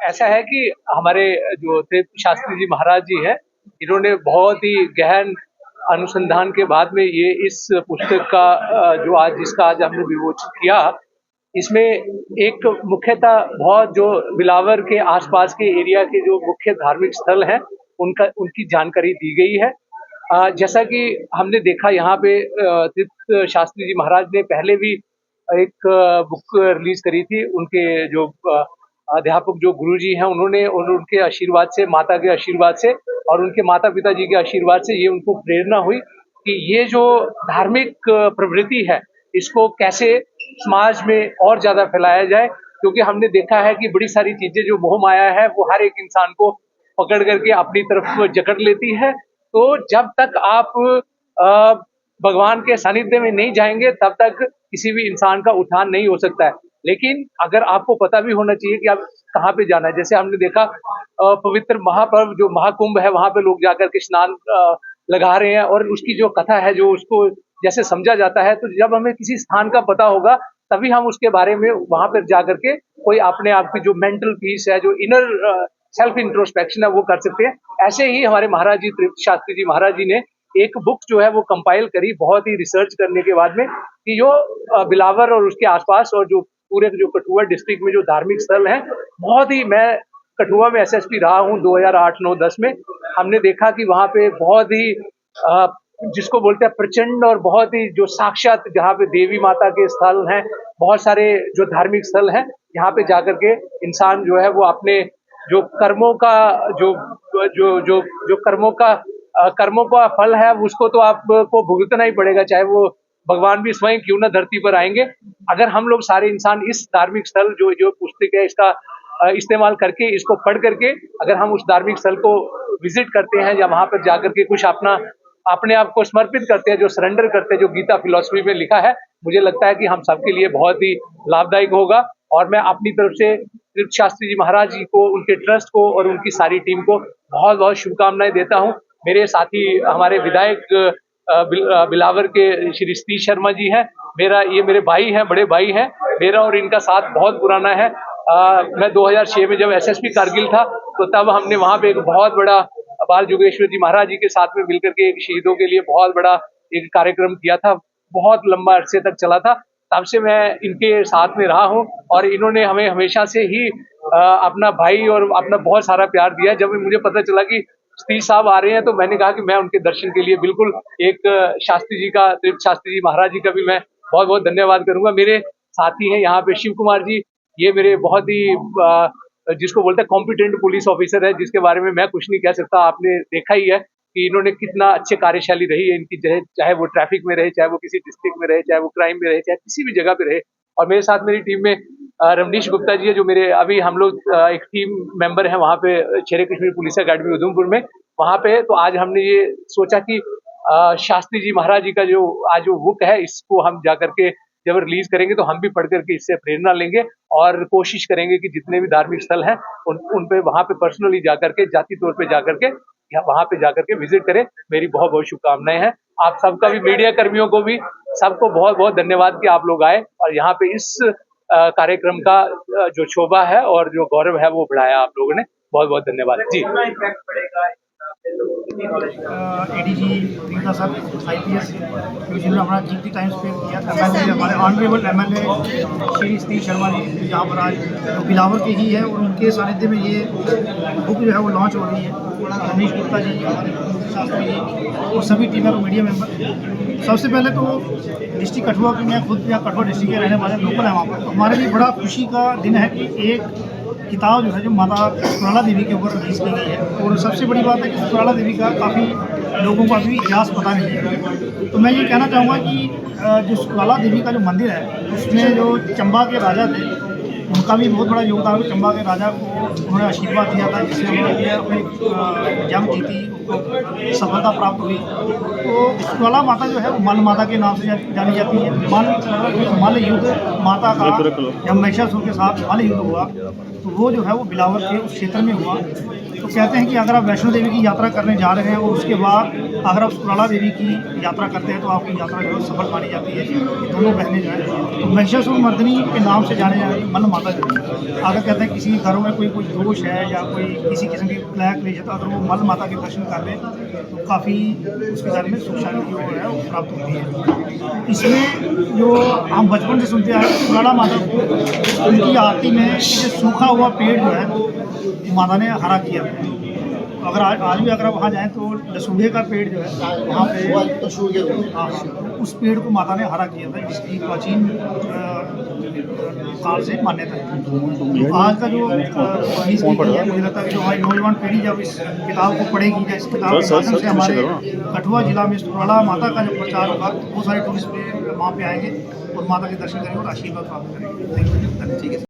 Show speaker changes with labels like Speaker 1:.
Speaker 1: ऐसा है कि हमारे जो तीर्थ शास्त्री जी महाराज जी हैं, इन्होंने बहुत ही गहन अनुसंधान के बाद में ये इस पुस्तक का जो आज जिसका आज हमने विमोचन किया, इसमें एक मुख्यतः बहुत जो बिलावर के आसपास के एरिया के जो मुख्य धार्मिक स्थल हैं, उनकी जानकारी दी गई है। जैसा कि हमने देखा यहाँ पे तीर्थ शास्त्री जी महाराज ने पहले भी एक बुक रिलीज करी थी। उनके जो अध्यापक जो गुरुजी हैं, उन्होंने और उनके आशीर्वाद से, माता के आशीर्वाद से और उनके माता पिता जी के आशीर्वाद से ये उनको प्रेरणा हुई कि ये जो धार्मिक प्रवृत्ति है, इसको कैसे समाज में और ज्यादा फैलाया जाए। क्योंकि हमने देखा है कि बड़ी सारी चीजें जो मोह माया है, वो हर एक इंसान को पकड़ करके अपनी तरफ जकड़ लेती है। तो जब तक आप भगवान के सानिध्य में नहीं जाएंगे, तब तक किसी भी इंसान का उत्थान नहीं हो सकता है। लेकिन अगर आपको पता भी होना चाहिए कि आप कहाँ पे जाना है। जैसे हमने देखा पवित्र महापर्व जो महाकुंभ है, वहां पे लोग जाकर के स्नान लगा रहे हैं और उसकी जो कथा है, जो उसको जैसे समझा जाता है। तो जब हमें किसी स्थान का पता होगा, तभी हम उसके बारे में वहां पर जाकर के कोई अपने आप की जो मेंटल पीस है, जो इनर सेल्फ इंट्रोस्पेक्शन है, वो कर सकते हैं। ऐसे ही हमारे महाराज जी तीर्थ शास्त्री जी महाराज जी ने एक बुक जो है वो कंपाइल करी, बहुत ही रिसर्च करने के बाद में, कि जो बिलावर और उसके आसपास और जो पूरे जो कठुआ डिस्ट्रिक्ट में जो धार्मिक स्थल हैं, बहुत ही, मैं कठुआ में एसएसपी रहा हूँ 2008-9-10 में। हमने देखा कि वहाँ पे बहुत ही जिसको बोलते हैं प्रचंड और बहुत ही जो साक्षात, जहाँ पे देवी माता के स्थल हैं, बहुत सारे जो धार्मिक स्थल हैं, यहाँ पे जाकर के इंसान जो है वो अपने जो कर्मों का जो जो जो जो कर्मों का फल है, उसको तो आपको भुगतना ही पड़ेगा, चाहे वो भगवान भी स्वयं क्यों ना धरती पर आएंगे। अगर हम लोग सारे इंसान इस धार्मिक स्थल जो जो पुस्तक है, इसका इस्तेमाल करके, इसको पढ़ करके अगर हम उस धार्मिक स्थल को विजिट करते हैं या वहां पर जाकर के कुछ अपने आप को समर्पित करते हैं, जो सरेंडर करते हैं, जो गीता फिलॉसफी में लिखा है, मुझे लगता है कि हम सबके लिए बहुत ही लाभदायक होगा। और मैं अपनी तरफ से तीर्थ शास्त्री जी महाराज जी को, उनके ट्रस्ट को और उनकी सारी टीम को बहुत बहुत शुभकामनाएं देता हूँ। मेरे साथी हमारे विधायक बिलावर के श्री सतीश शर्मा जी हैं, ये मेरे भाई हैं, बड़े भाई हैं। मेरा और इनका साथ बहुत पुराना है। मैं 2006 में जब एसएसपी कारगिल था, तो तब हमने वहां पे एक बहुत बड़ा बाल जोगेश्वर जी महाराज जी के साथ में मिलकर के एक शहीदों के लिए बहुत बड़ा एक कार्यक्रम किया था, बहुत लंबा अरसे तक चला था। तब से मैं इनके साथ में रहा हूँ और इन्होंने हमें हमेशा से ही अपना भाई और अपना बहुत सारा प्यार दिया। जब मुझे पता चला कि सतीश साहब आ रहे हैं, तो मैंने कहा कि मैं उनके दर्शन के लिए बिल्कुल एक शास्त्री जी का, तीर्थ शास्त्री जी महाराज जी का भी मैं बहुत बहुत धन्यवाद करूंगा। मेरे साथी हैं यहाँ पे शिव कुमार जी, ये मेरे बहुत ही जिसको बोलते हैं कॉम्पिटेंट पुलिस ऑफिसर है, जिसके बारे में मैं कुछ नहीं कह सकता। आपने देखा ही है कि इन्होंने कितना अच्छे कार्यशाली रही है इनकी, चाहे वो ट्रैफिक में रहे, चाहे वो किसी डिस्ट्रिक्ट में रहे, चाहे वो क्राइम में रहे, चाहे किसी भी जगह पे रहे। और मेरे साथ मेरी टीम में रमनीश गुप्ता जी है, जो मेरे अभी हम लोग एक टीम मेंबर है वहाँ पे शेरे कश्मीर पुलिस अकेडमी उधमपुर में, वहाँ पे। तो आज हमने ये सोचा कि शास्त्री जी महाराज जी का जो आज जो बुक है, इसको हम जाकर के जब रिलीज करेंगे तो हम भी पढ़ करके इससे प्रेरणा लेंगे और कोशिश करेंगे कि जितने भी धार्मिक स्थल हैं उन पे वहां पे पर्सनली जाकर के, जाति तौर पे जाकर के, या वहां पे जाकर के विजिट करें। मेरी बहुत बहुत शुभकामनाएं हैं। आप सबका भी, मीडिया कर्मियों को भी, सबको बहुत बहुत धन्यवाद कि आप लोग आए और यहाँ पे इस कार्यक्रम का जो शोभा है और जो गौरव है वो बढ़ाया आप लोगों ने। बहुत बहुत धन्यवाद जी।
Speaker 2: एडीजी रीता सर आईपीएस जिन्होंने हमारा कीमती टाइम स्पेंड किया। एमएलए हमारे ऑनरेबल एमएलए श्री सतीश शर्मा जी यहाँ पर आज बिलावर के ही है और उनके सानिध्य में ये बुक जो है वो लॉन्च हो रही है। रमेश गुप्ता जी, हमारे शास्त्री जी और सभी टीम और मीडिया मेंबर सबसे पहले तो डिस्ट्रिक्ट कठुआ की, मैं खुद यहाँ कठुआ डिस्ट्रिक्ट के रहने वाले लोकल है वहाँ पर, तो हमारे लिए बड़ा खुशी का दिन है कि एक किताब जो है जो माता सुकराला देवी के ऊपर रिलीज़ की गई है। और सबसे बड़ी बात है कि सुकराला देवी का काफ़ी लोगों को अभी इतिहास पता नहीं है। तो मैं ये कहना चाहूँगा कि जो सुकराला देवी का जो मंदिर है उसमें जो चंबा के राजा थे उनका भी बहुत बड़ा योगदान है। चंबा के राजा को उन्होंने आशीर्वाद दिया था जिससे उन्होंने अपनी जंग जीती, उनको सफलता प्राप्त हुई। तो सुकराला माता जो है वो मल माता के नाम से जानी जाती है। मल युद्ध माता का जब महिषासुर के साथ मल युद्ध हुआ तो वो जो है वो बिलावर के उस क्षेत्र में हुआ। तो कहते हैं कि अगर आप वैष्णो देवी की यात्रा करने जा रहे हैं और उसके बाद अगर आप सुकराला देवी की यात्रा करते हैं तो आपकी यात्रा जो है सफल मानी जाती है। ये दोनों बहनें जो है तो महिषासुर मर्दिनी के नाम से जाने जाने मल माता जो है, अगर कहते हैं किसी घरों में कोई दोष है या कोई किसी किस्म की ब्लैक है तो अगर वो मल माता के दर्शन कर ले तो काफ़ी उसके घर में सुख शांति जो है वो प्राप्त होती है। इसमें जो हम बचपन से सुनते आए सुकराला माता को उनकी आरती में ये सूखा हुआ पेड़ जो है माता ने हरा किया। तो अगर आज भी अगर आप वहाँ जाएँ तो लसूड़े का पेड़ जो है वहाँ पे हाँ उस पेड़ को माता ने हरा किया था, जिसकी प्राचीन काल से मान्यता है। तो आज का जो रिलीज की गई है, मुझे लगता है कि जो हमारी नौजवान पीढ़ी जब इस किताब को पढ़ेगी या इस किताब के माध्यम से हमारे कठुआ जिला में सुकराला माता का जो प्रचार होगा तो बहुत सारे टूरिस्ट वहाँ पे आएंगे और माता के दर्शन करेंगे और आशीर्वाद प्राप्त करेंगे। Thank you. ठीक है।